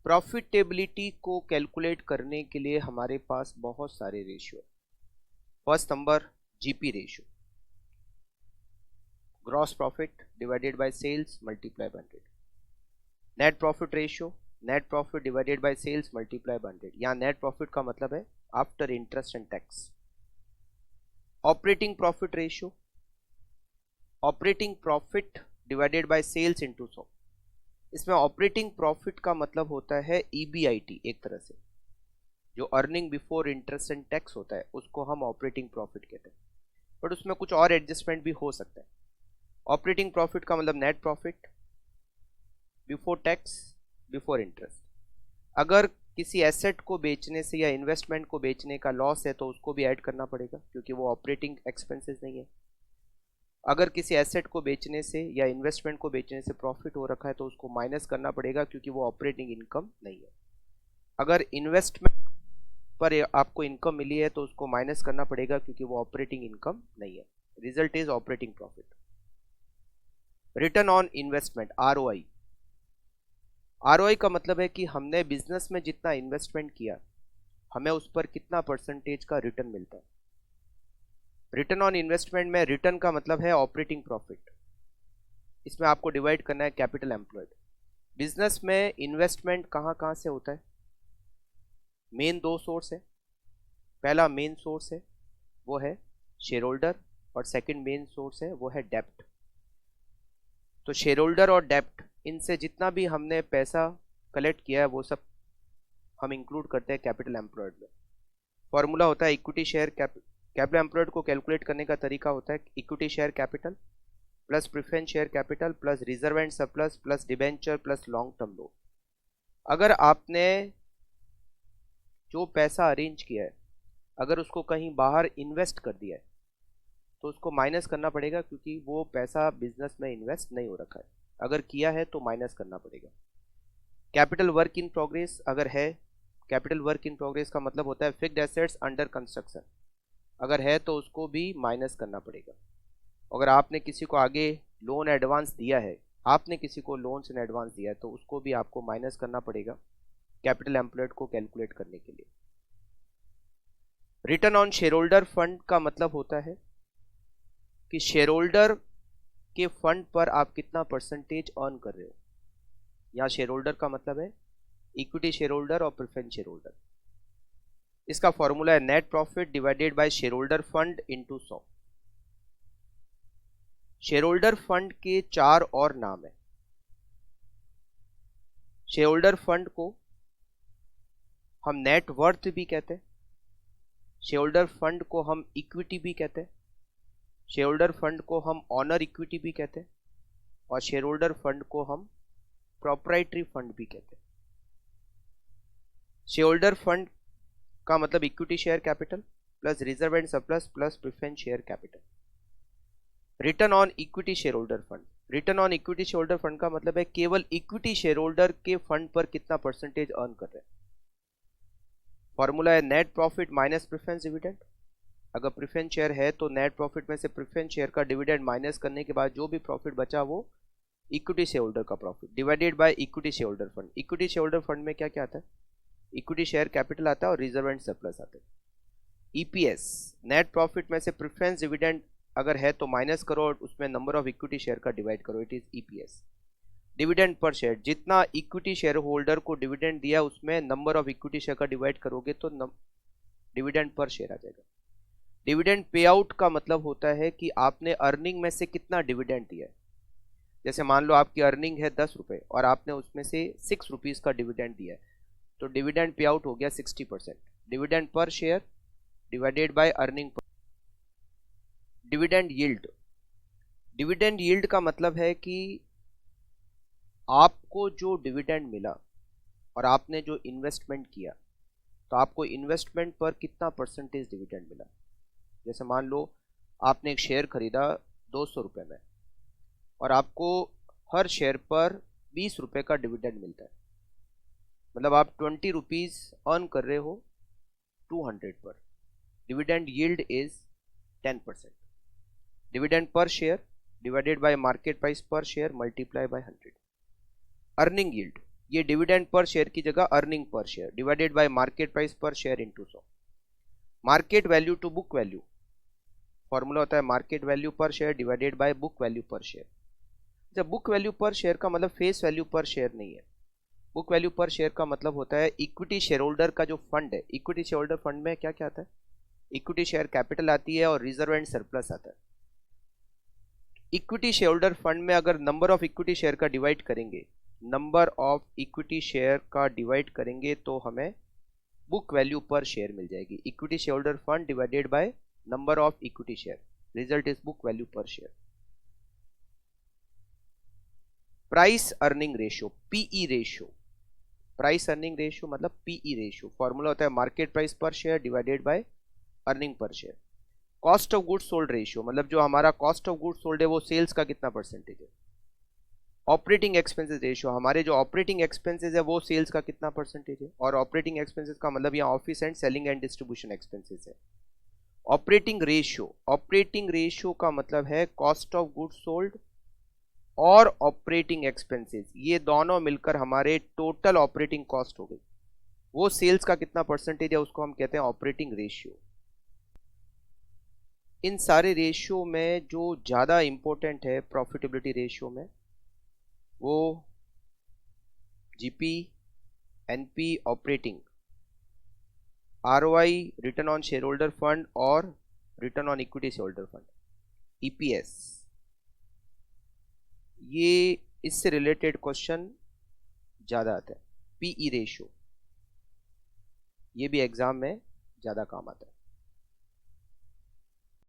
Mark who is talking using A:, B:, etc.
A: Profitability को calculate करने के लिए हमारे पास बहुत सारे रेशियो है। First number GP ratio, gross profit divided by sales multiply by 100। Net profit ratio, net profit divided by sales multiply by 100। यहाँ नेट प्रॉफिट का मतलब है after interest and tax. Operating profit ratio, operating profit divided by sales into 100। इसमें operating profit का मतलब होता है EBIT, एक तरह से जो earning before interest and tax होता है उसको हम ऑपरेटिंग प्रॉफिट कहते हैं, बट उसमें कुछ और एडजस्टमेंट भी हो सकता है। ऑपरेटिंग प्रॉफिट का मतलब net profit before tax before interest. अगर किसी एसेट को बेचने से या इन्वेस्टमेंट को बेचने का लॉस है तो उसको भी ऐड करना पड़ेगा क्योंकि वो ऑपरेटिंग एक्सपेंसेस नहीं है। अगर किसी एसेट को बेचने से या इन्वेस्टमेंट को बेचने से प्रॉफिट हो रखा है तो उसको माइनस करना पड़ेगा क्योंकि वो ऑपरेटिंग इनकम नहीं है। अगर इन्वेस्टमेंट पर आपको इनकम मिली है तो उसको माइनस करना पड़ेगा क्योंकि वो ऑपरेटिंग इनकम नहीं है। Result is operating profit. Return on investment, ROI. ROI का मतलब है कि हमने बिजनेस में जितना इन्वेस्टमेंट किया हमें उस पर कितना परसेंटेज का रिटर्न मिलता है। रिटर्न ऑन इन्वेस्टमेंट में रिटर्न का मतलब है ऑपरेटिंग प्रॉफिट। इसमें आपको डिवाइड करना है कैपिटल एम्प्लॉयड। बिजनेस में इन्वेस्टमेंट कहाँ कहाँ से होता है? मेन दो सोर्स है। पहला मेन सोर्स है वो है शेयर होल्डर और सेकंड मेन सोर्स है वो है डेप्ट। तो शेयर होल्डर और डेप्ट, इनसे जितना भी हमने पैसा कलेक्ट किया है वो सब हम इंक्लूड करते हैं कैपिटल एम्प्लॉयड में। फॉर्मूला होता है इक्विटी शेयर कैपिटल एम्प्लॉयड को कैलकुलेट करने का तरीका होता है equity share capital plus preference share capital plus reserve and surplus plus debenture plus long term loan. अगर आपने जो पैसा अरेंज किया है अगर उसको कहीं बाहर इन्वेस्ट कर दिया है तो उसको माइनस करना पड़ेगा क्योंकि वो पैसा बिजनेस में इन्वेस्ट नहीं हो रखा है। अगर किया है तो माइनस करना पड़ेगा। कैपिटल वर्क इन प्रोग्रेस अगर है, कैपिटल वर्क इन प्रोग्रेस का मतलब होता है फिक्स्ड एसेट्स अंडर कंस्ट्रक्शन, अगर है तो उसको भी माइनस करना पड़ेगा। अगर आपने किसी को आगे लोन एडवांस दिया है, आपने किसी को लोन इन एडवांस दिया है तो उसको भी आपको माइनस करना पड़ेगा कैपिटल एम्प्लॉयड को कैलकुलेट करने के लिए। Return on share holder fund का मतलब होता है कि शेयर होल्डर के फंड पर आप कितना परसेंटेज अर्न कर रहे हो। यहाँ शेयर होल्डर का मतलब है इक्विटी शेयर होल्डर और प्रेफरेंस शेयर होल्डर। इसका फॉर्मूला है net profit divided bye share holder fund into 100। Share holder fund के 4 और नाम है। शेयर होल्डर फंड को हम नेट वर्थ भी कहते हैं, शेयर होल्डर फंड को हम इक्विटी भी कहते हैं, शेयर होल्डर फंड को हम ऑनर इक्विटी भी कहते हैं और शेयर होल्डर फंड को हम प्रोप्राइटरी फंड भी कहते हैं। शेयर होल्डर फंड का मतलब equity share capital plus reserve and surplus plus preference share capital. Return on equity share holder fund, return on equity share holder fund का मतलब है केवल इक्विटी शेयर होल्डर के फंड पर कितना परसेंटेज अर्न कर रहे हैं। फॉर्मूला है net profit minus preference dividend. अगर प्रेफरेंस शेयर है तो नेट प्रॉफिट में से प्रेफरेंस शेयर का डिविडेंड माइनस करने के बाद जो भी प्रॉफिट बचा वो इक्विटी शेयर होल्डर का profit divided by equity share holder fund. Equity share holder fund में क्या क्या आता है? इक्विटी शेयर कैपिटल आता है और रिजर्व एंड सरप्लस आता है। ईपीएस, नेट प्रॉफिट में से प्रेफरेंस डिविडेंड अगर है तो माइनस करो और उसमें नंबर ऑफ इक्विटी शेयर का डिवाइड करो, it is EPS. Dividend per share, जितना इक्विटी शेयर होल्डर को डिविडेंड दिया उसमें नंबर ऑफ इक्विटी शेयर का डिवाइड करोगे तो डिविडेंड पर शेयर आ जाएगा। डिविडेंड पे आउट का मतलब होता है कि आपने अर्निंग में से कितना डिविडेंड दिया है। जैसे मान लो आपकी अर्निंग है 10 रुपये और आपने उसमें से 6 रुपीज़ का डिविडेंड दिया है तो डिविडेंड पे आउट हो गया 60%। Dividend per share divided by earning पर। डिविडेंड यील्ड, डिविडेंड यील्ड का मतलब है कि आपको जो डिविडेंड मिला और आपने जो इन्वेस्टमेंट किया तो आपको इन्वेस्टमेंट पर कितना परसेंटेज डिविडेंड मिला। जैसे मान लो आपने एक शेयर खरीदा 200 रुपये में और आपको हर शेयर पर 20 रुपये का डिविडेंड मिलता है, मतलब आप 20 रुपीज़ अर्न कर रहे हो 200 पर। Dividend yield is 10%। Dividend per share divided by market price per share multiply by 100। Earning yield, ये डिविडेंड पर शेयर की जगह earning per share divided by market price per share into 100। Market value to book value formula होता है market value per share divided by book value per share. जब book value per share का मतलब face value per share नहीं है। Book value per share का मतलब होता है इक्विटी शेयर होल्डर का जो फंड है। इक्विटी शेयर होल्डर फंड में क्या क्या आता है? इक्विटी शेयर कैपिटल आती है और रिजर्व एंड सरप्लस आता है। इक्विटी शेयर होल्डर फंड में अगर नंबर ऑफ इक्विटी शेयर का डिवाइड करेंगे, नंबर ऑफ इक्विटी शेयर का डिवाइड करेंगे तो हमें बुक वैल्यू पर शेयर मिल जाएगी। Equity share holder fund divided by number of equity share, result is book value per share. Price earning ratio, PE ratio. Price earning ratio मतलब PE ratio, formula होता है market price per share divided by earning per share. Cost of goods sold ratio मतलब जो हमारा cost of goods sold है वो sales का कितना परसेंटेज है। ऑपरेटिंग एक्सपेंसेस रेशियो, हमारे जो ऑपरेटिंग एक्सपेंसेस है वो सेल्स का कितना परसेंटेज है। और ऑपरेटिंग एक्सपेंसेस का मतलब यहाँ office and selling and distribution expenses है। ऑपरेटिंग रेशियो का मतलब है कॉस्ट ऑफ गुड्स सोल्ड और ऑपरेटिंग एक्सपेंसेस, ये दोनों मिलकर हमारे टोटल ऑपरेटिंग कॉस्ट हो गई। वो सेल्स का कितना परसेंटेज है उसको हम कहते हैं ऑपरेटिंग रेशियो। इन सारे रेशियो में जो ज़्यादा इंपॉर्टेंट है प्रॉफिटेबिलिटी रेशियो में वो GP, NP operating, ROI return on share holder fund और return on equity share holder fund, EPS. ये इससे रिलेटेड क्वेश्चन ज़्यादा आता है। पीई रेशियो ये भी एग्जाम में ज़्यादा काम आता है।